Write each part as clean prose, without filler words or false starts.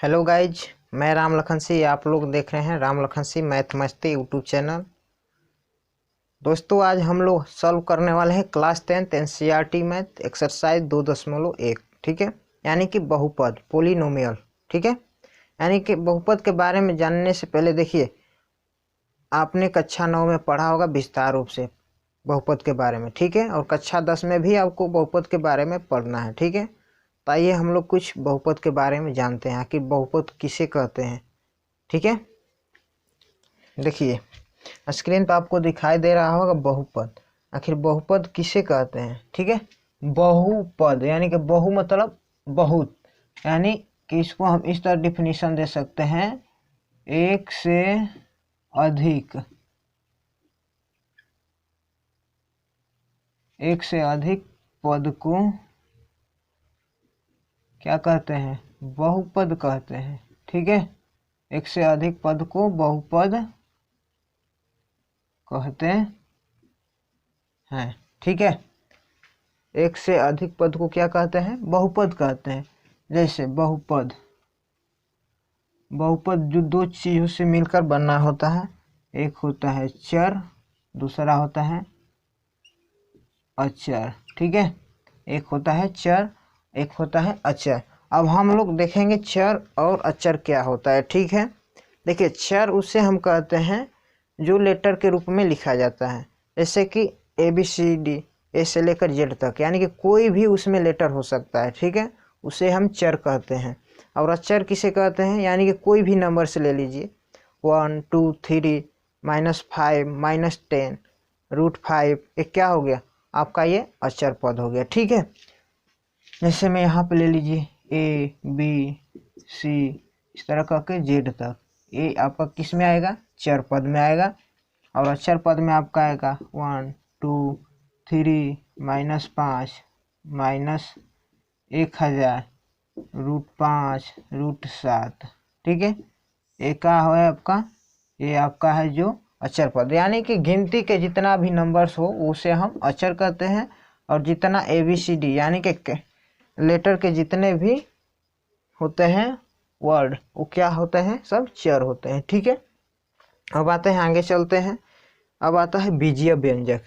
Hello guys, मैं राम लखन सिंह। आप लोग देख रहे हैं राम लखन सिंह मैथ मस्ती यूट्यूब चैनल। दोस्तों, आज हम लोग सॉल्व करने वाले हैं class 10th NCERT math exercise 2.1। ठीक है, यानी कि बहुपद पोलिनोमियल। ठीक है, यानी कि बहुपद के बारे में जानने से पहले देखिए, आपने कक्षा 9 में पढ़ा होगा विस्तार रूप से बहुपद के बारे में। ठीक है, और कक्षा 10 में भी आपको बहुपद के बारे में पढ़ना है। ठीक है, तो आइए हम लोग कुछ बहुपद के बारे में जानते हैं, आखिर बहुपद किसे कहते हैं। ठीक है, देखिए स्क्रीन पर आपको दिखाई दे रहा होगा बहुपद। आखिर बहुपद किसे कहते हैं। ठीक है, बहुपद यानी कि बहु मतलब बहुत, यानी कि इसको हम इस तरह डिफिनीशन दे सकते हैं, एक से अधिक पद को क्या कहते हैं, बहुपद कहते हैं। ठीक है, एक से अधिक पद को बहुपद कहते हैं। ठीक है, एक से अधिक पद को क्या कहते हैं, बहुपद कहते हैं। जैसे बहुपद जो दो चीजों से मिलकर बनना होता है, एक होता है चर, दूसरा होता है अचर। ठीक है, एक होता है चर, एक होता है अचर। अब हम लोग देखेंगे चर और अचर क्या होता है। ठीक है, देखिए चर उसे हम कहते हैं जो लेटर के रूप में लिखा जाता है, जैसे कि ABCD ए से लेकर जेड तक, यानी कि कोई भी उसमें लेटर हो सकता है। ठीक है, उसे हम चर कहते हैं। और अचर किसे कहते हैं, यानी कि कोई भी नंबर से ले लीजिए, 1 2 3 -5 -10 √5, ये क्या हो गया आपका, ये अचर पद हो गया। ठीक है, जैसे मैं यहाँ पे ले लीजिए ABC इस तरह करके जेड तक, ये आपका किस में आएगा, चर पद में आएगा। और अचर पद में आपका आएगा 1 2 3 -5 -1000 √5 √7। ठीक है, ये क्या है आपका, ये आपका है जो अचर पद, यानी कि गिनती के जितना भी नंबर्स हो उसे हम अचर कहते हैं। और जितना ABCD यानी कि लेटर के जितने भी होते हैं वर्ड, वो क्या होते हैं, सब चर होते हैं। ठीक है, अब आते हैं, आगे चलते हैं। अब आता है बीजीय व्यंजक,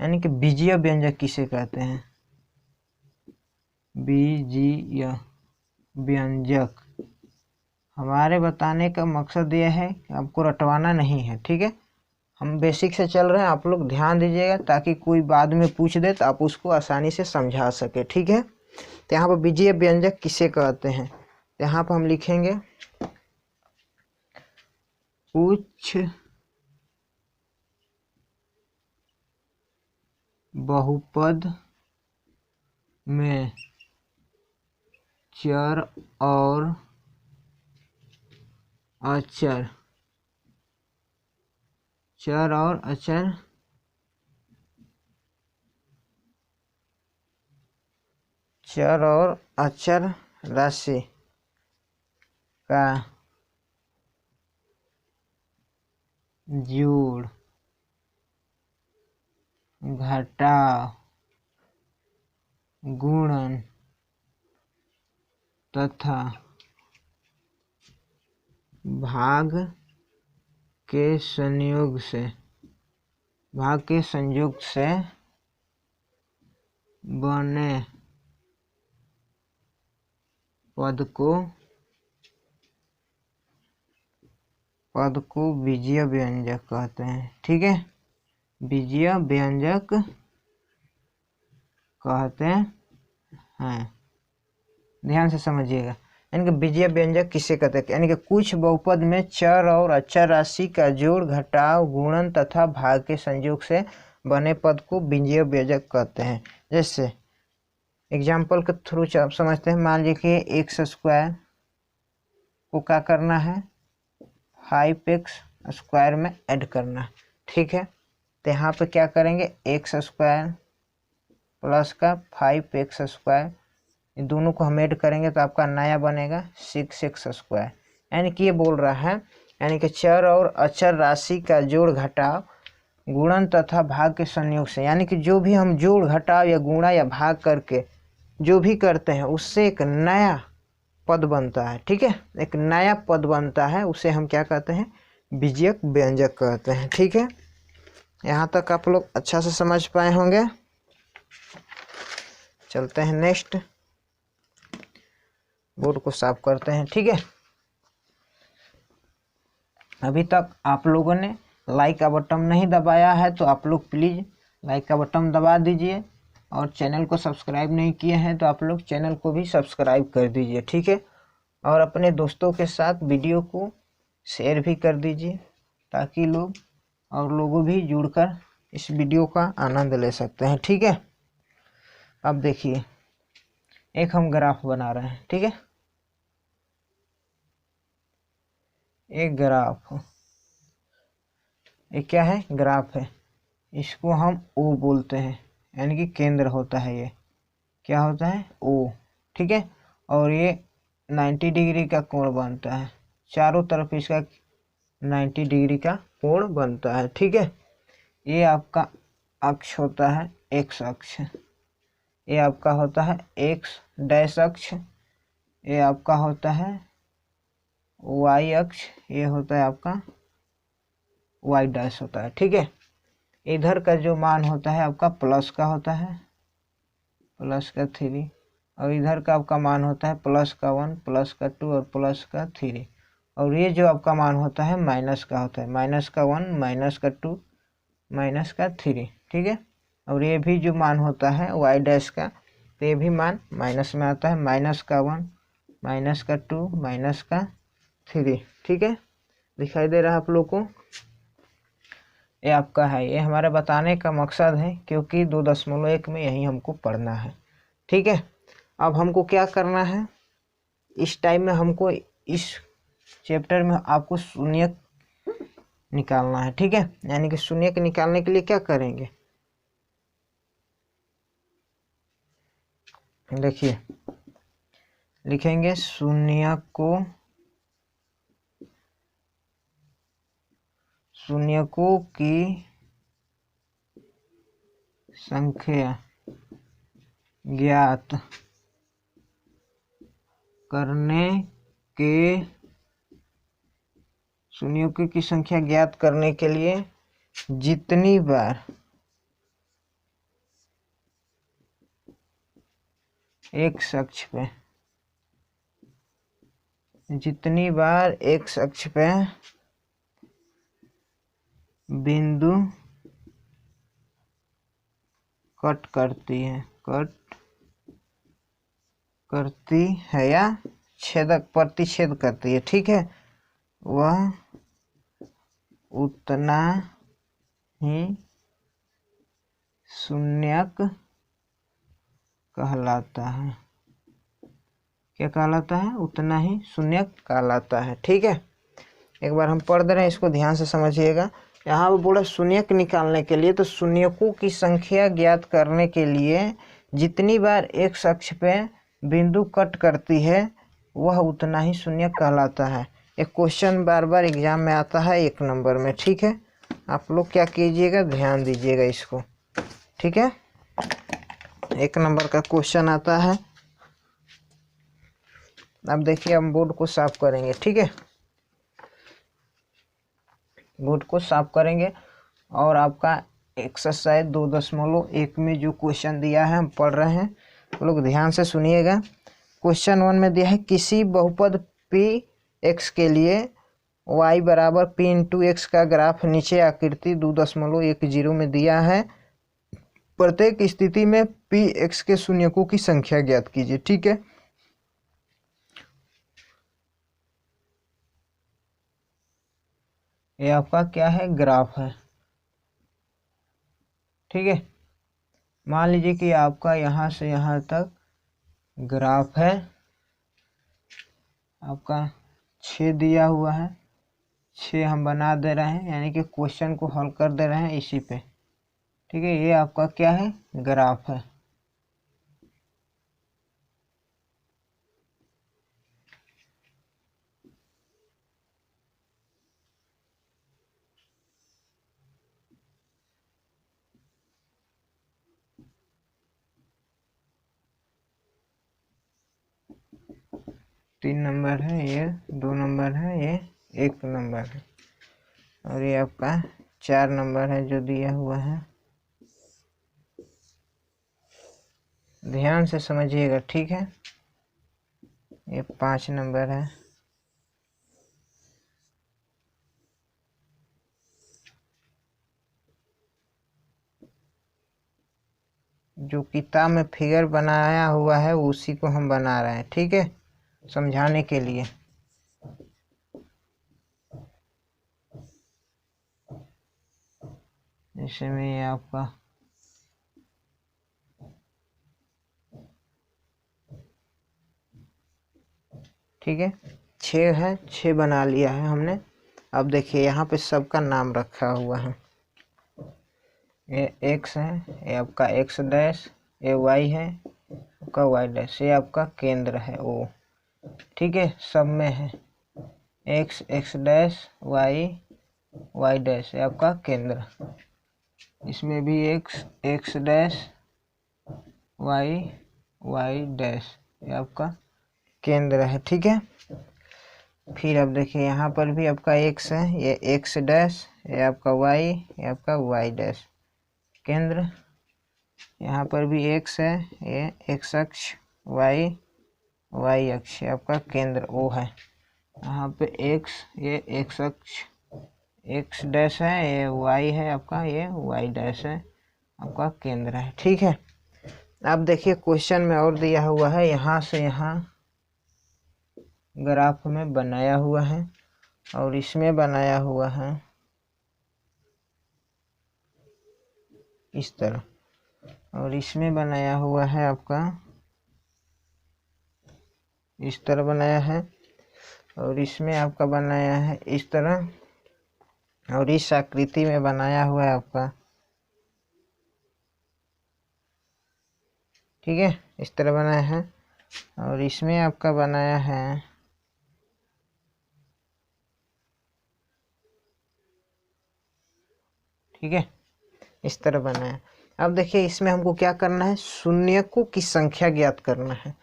यानी कि बीजीय व्यंजक किसे कहते हैं, बीजीय व्यंजक। हमारे बताने का मकसद यह है कि आपको रटवाना नहीं है। ठीक है, हम बेसिक से चल रहे हैं, आप लोग ध्यान दीजिएगा ताकि कोई बाद में पूछ दे तो आप उसको आसानी से समझा सके। ठीक है, तो यहाँ पर बीजीय व्यंजक किसे कहते हैं, तो यहाँ पर हम लिखेंगे उच्च बहुपद में चर और अचर राशि का जोड़ घटाव गुणन तथा भाग के संयोग से बने पद को बीजीय व्यंजक कहते हैं। ठीक है, बीजीय व्यंजक कहते हैं, ध्यान से समझिएगा। यानी कि बीजीय व्यंजक किसे कहते हैं, यानी कि कुछ बहुपद में चर और अचर राशि का जोड़ घटाव गुणन तथा भाग के संयोग से बने पद को बीजीय व्यंजक कहते हैं। जैसे एग्जाम्पल के थ्रू आप समझते हैं, मान लीजिए x² को क्या करना है, 5x² में ऐड करना। ठीक है, तो यहाँ पे क्या करेंगे, x² प्लस का 5x², इन दोनों को हम ऐड करेंगे तो आपका नया बनेगा 6x²। यानी कि ये बोल रहा है, यानी कि चर और अचर राशि का जोड़ घटाव गुणन तथा भाग के संयोग से, यानी कि जो भी हम जोड़ घटाव या गुणा या भाग करके जो भी करते हैं उससे एक नया पद बनता है, ठीक है, एक नया पद बनता है, उसे हम क्या कहते हैं, बीजक व्यंजक कहते हैं, ठीक है। यहाँ तक आप लोग अच्छा से समझ पाए होंगे। चलते हैं नेक्स्ट, बोर्ड को साफ करते हैं, ठीक है। अभी तक आप लोगों ने लाइक का बटन नहीं दबाया है तो आप लोग प्लीज़ लाइक का बटन दबा दीजिए, और चैनल को सब्सक्राइब नहीं किए हैं तो आप लोग चैनल को भी सब्सक्राइब कर दीजिए, ठीक है। और अपने दोस्तों के साथ वीडियो को शेयर भी कर दीजिए, ताकि लोग भी जुड़कर इस वीडियो का आनंद ले सकते हैं, ठीक है। अब देखिए, एक हम ग्राफ बना रहे हैं, ठीक है। एक ग्राफ, ये क्या है, ग्राफ है, इसको हम ओ बोलते हैं, यानी कि केंद्र होता है, ये क्या होता है, ओ, ठीक है। और ये 90 डिग्री का कोण बनता है, चारों तरफ इसका 90 डिग्री का कोण बनता है, ठीक है। ये आपका अक्ष होता है एक्स अक्ष, ये आपका होता है एक्स डैश अक्ष, ये आपका होता है वाई अक्ष, ये होता है आपका वाई डैश होता है, ठीक है। इधर का जो मान होता है आपका प्लस का होता है, प्लस का 3, और इधर का आपका मान होता है प्लस का 1, प्लस का 2 और प्लस का 3, और ये जो आपका मान होता है माइनस का होता है, माइनस का 1, माइनस का 2, माइनस का 3, ठीक है। और ये भी जो मान होता है वाई डैश का, तो ये भी मान माइनस में आता है, माइनस का 1, माइनस का 2, माइनस का 3, ठीक है। दिखाई दे रहा है आप लोग को, ये आपका है, ये हमारे बताने का मकसद है, क्योंकि 2.1 में यही हमको पढ़ना है, ठीक है। अब हमको क्या करना है, इस टाइम में हमको इस चैप्टर में आपको शून्यक निकालना है, ठीक है। यानी कि शून्यक निकालने के लिए क्या करेंगे, देखिए, लिखेंगे शून्यकों की संख्या ज्ञात करने के शून्यकों की संख्या ज्ञात करने के लिए जितनी बार एक्स अक्ष पे बिंदु कट करती है या प्रतिच्छेद करती है, ठीक है, वह उतना ही शून्यक कहलाता है। क्या कहलाता है, उतना ही शून्यक कहलाता है, ठीक है। एक बार हम पढ़ दे रहे हैं, इसको ध्यान से समझिएगा। यहाँ पर बोला शून्यक निकालने के लिए, तो शून्यकों की संख्या ज्ञात करने के लिए जितनी बार एक्स अक्ष पे बिंदु कट करती है वह उतना ही शून्यक कहलाता है। एक क्वेश्चन बार बार एग्जाम में आता है 1 नंबर में, ठीक है। आप लोग क्या कीजिएगा, ध्यान दीजिएगा इसको, ठीक है। 1 नंबर का क्वेश्चन आता है। अब देखिए, हम बोर्ड को साफ करेंगे, ठीक है, बोर्ड को साफ करेंगे, और आपका एक्सरसाइज 2.1 में जो क्वेश्चन दिया है हम पढ़ रहे हैं, तो लोग ध्यान से सुनिएगा। क्वेश्चन 1 में दिया है, किसी बहुपद पी एक्स के लिए y बराबर p इंटू एक्स का ग्राफ नीचे आकृति 2.10 में दिया है। प्रत्येक स्थिति में पी एक्स के शून्यकों की संख्या ज्ञात कीजिए, ठीक है। ये आपका क्या है, ग्राफ है, ठीक है। मान लीजिए कि आपका यहाँ से यहाँ तक ग्राफ है, आपका 6 दिया हुआ है, 6 हम बना दे रहे हैं, यानी कि क्वेश्चन को हल कर दे रहे हैं इसी पे, ठीक है। ये आपका क्या है, ग्राफ है। 3 नंबर है, ये 2 नंबर है, ये 1 नंबर है, और ये आपका 4 नंबर है जो दिया हुआ है। ध्यान से समझिएगा, ठीक है। ये 5 नंबर है, जो किताब में फिगर बनाया हुआ है उसी को हम बना रहे हैं, ठीक है, समझाने के लिए। जैसे में ये आपका ठीक है, 6 है, 6 बना लिया है हमने। अब देखिए यहाँ पे सबका नाम रखा हुआ है। ये x है, ये आपका x डैश, ये y है आपका y डैश, ये आपका केंद्र है O, ठीक है, सब में है x x dash y y dash, ये आपका केंद्र। इसमें भी x x dash y y dash, ये आपका केंद्र है, ठीक है। फिर अब देखिए यहाँ पर भी आपका x है, ये x डैश, ये आपका y, ये आपका y डैश, केंद्र। यहाँ पर भी x है, ये x अक्ष, y y अक्ष, ये आपका केंद्र O है। यहाँ पे x, ये x अक्ष x डैश है, ये y है आपका, ये y डैश है आपका केंद्र है, ठीक है। अब देखिए क्वेश्चन में और दिया हुआ है, यहाँ से यहाँ ग्राफ में बनाया हुआ है, और इसमें बनाया हुआ है इस तरह, और इसमें बनाया हुआ है आपका इस तरह बनाया है, और इसमें आपका बनाया है इस तरह, और इस आकृति में बनाया हुआ है आपका, ठीक है, इस तरह बनाया है, और इसमें आपका बनाया है ठीक है, इस तरह बनाया। अब देखिए इसमें हमको क्या करना है, शून्यकों की संख्या ज्ञात करना है।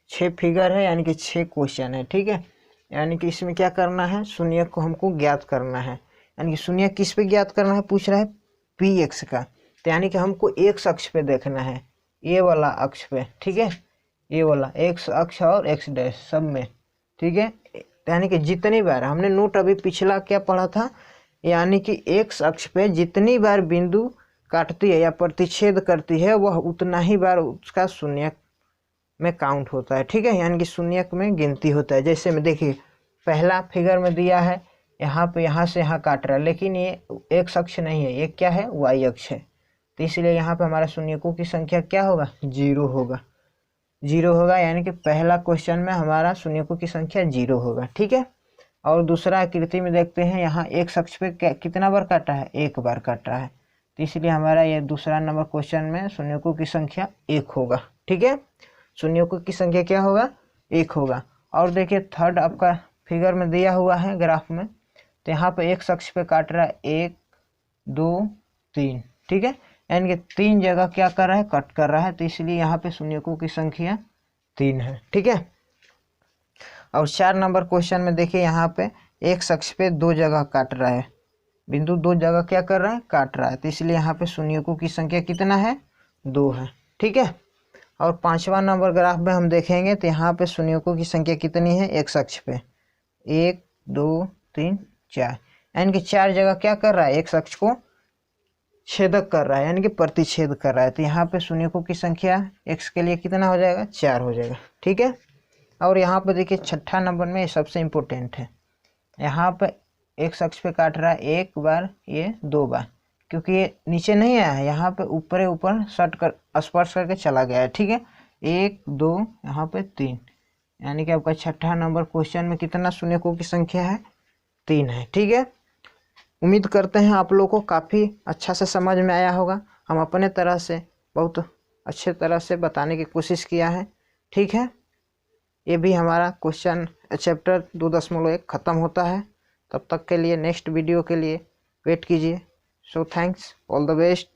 6 फिगर है, यानी कि 6 क्वेश्चन है, ठीक है। यानी कि इसमें क्या करना है, शून्य को हमको ज्ञात करना है। यानी कि शून्य किस पे ज्ञात करना है, पूछ रहा है पी एक्स का, तो यानी कि हमको एक्स अक्ष पे देखना है, ये वाला अक्ष पे, ठीक है, ये वाला एक्स अक्ष और एक्स डैश सब में, ठीक है। यानी कि जितनी बार हमने नोट अभी पिछला क्या पढ़ा था, यानी कि एक्स अक्ष पे जितनी बार बिंदु काटती है या प्रतिच्छेद करती है वह उतना ही बार उसका शून्य में काउंट होता है, ठीक है, यानी कि शून्यक में गिनती होता है। जैसे में देखिए पहला फिगर में दिया है, यहाँ पे यहाँ से यहाँ काट रहा है, लेकिन ये एक्स अक्ष नहीं है, ये क्या है, वाई अक्ष है, तो इसलिए यहाँ पे हमारा शून्यकों की संख्या क्या होगा, 0 होगा, 0 होगा। यानी कि पहला क्वेश्चन में हमारा शून्यकों की संख्या 0 होगा, ठीक है। और दूसरा आकृति में देखते हैं, यहाँ एक्स अक्ष पे कितना बार काटा है, 1 बार काटा है, तो इसलिए हमारा ये दूसरा नंबर क्वेश्चन में शून्यकों की संख्या 1 होगा, ठीक है। शून्यकों की संख्या क्या होगा, 1 होगा। और देखिए थर्ड आपका फिगर में दिया हुआ है ग्राफ में, तो यहाँ पे एक्स अक्ष पे काट रहा है 1 2 3, ठीक है, यानी कि 3 जगह क्या कर रहा है, कट कर रहा है, तो इसलिए यहाँ पे शून्यकों की संख्या 3 है, ठीक है। और 4 नंबर क्वेश्चन में देखिए यहाँ पे एक्स अक्ष पे 2 जगह काट रहा है, बिंदु 2 जगह क्या कर रहा है, काट रहा है, तो इसलिए यहाँ पे शून्यकों की संख्या कितना है, 2 है, ठीक है। और 5वां नंबर ग्राफ में हम देखेंगे तो यहाँ पे शून्यकों की संख्या कितनी है, एक्स अक्ष पे 1 2 3 4, यानी कि 4 जगह क्या कर रहा है, एक्स अक्ष को छेदक कर रहा है, यानी कि प्रतिच्छेद कर रहा है, तो यहाँ पे शून्यकों की संख्या एक्स के लिए कितना हो जाएगा, 4 हो जाएगा, ठीक है। और यहाँ पे देखिए 6ठा नंबर में सबसे इम्पोर्टेंट है, यहाँ पे एक्स अक्ष पे काट रहा है 1 बार, ये 2 बार, क्योंकि ये नीचे नहीं आया है, यहाँ पे ऊपर ऊपर सट कर स्पर्श करके चला गया है, ठीक है, 1 2 यहाँ पे 3, यानी कि आपका 6ठा नंबर क्वेश्चन में कितना शून्यकों की संख्या है, 3 है, ठीक है। उम्मीद करते हैं आप लोगों को काफ़ी अच्छा से समझ में आया होगा। हम अपने तरह से बहुत अच्छे तरह से बताने की कोशिश किया है, ठीक है। ये भी हमारा क्वेश्चन चैप्टर 2.1 ख़त्म होता है। तब तक के लिए नेक्स्ट वीडियो के लिए वेट कीजिए। So thanks, all the best.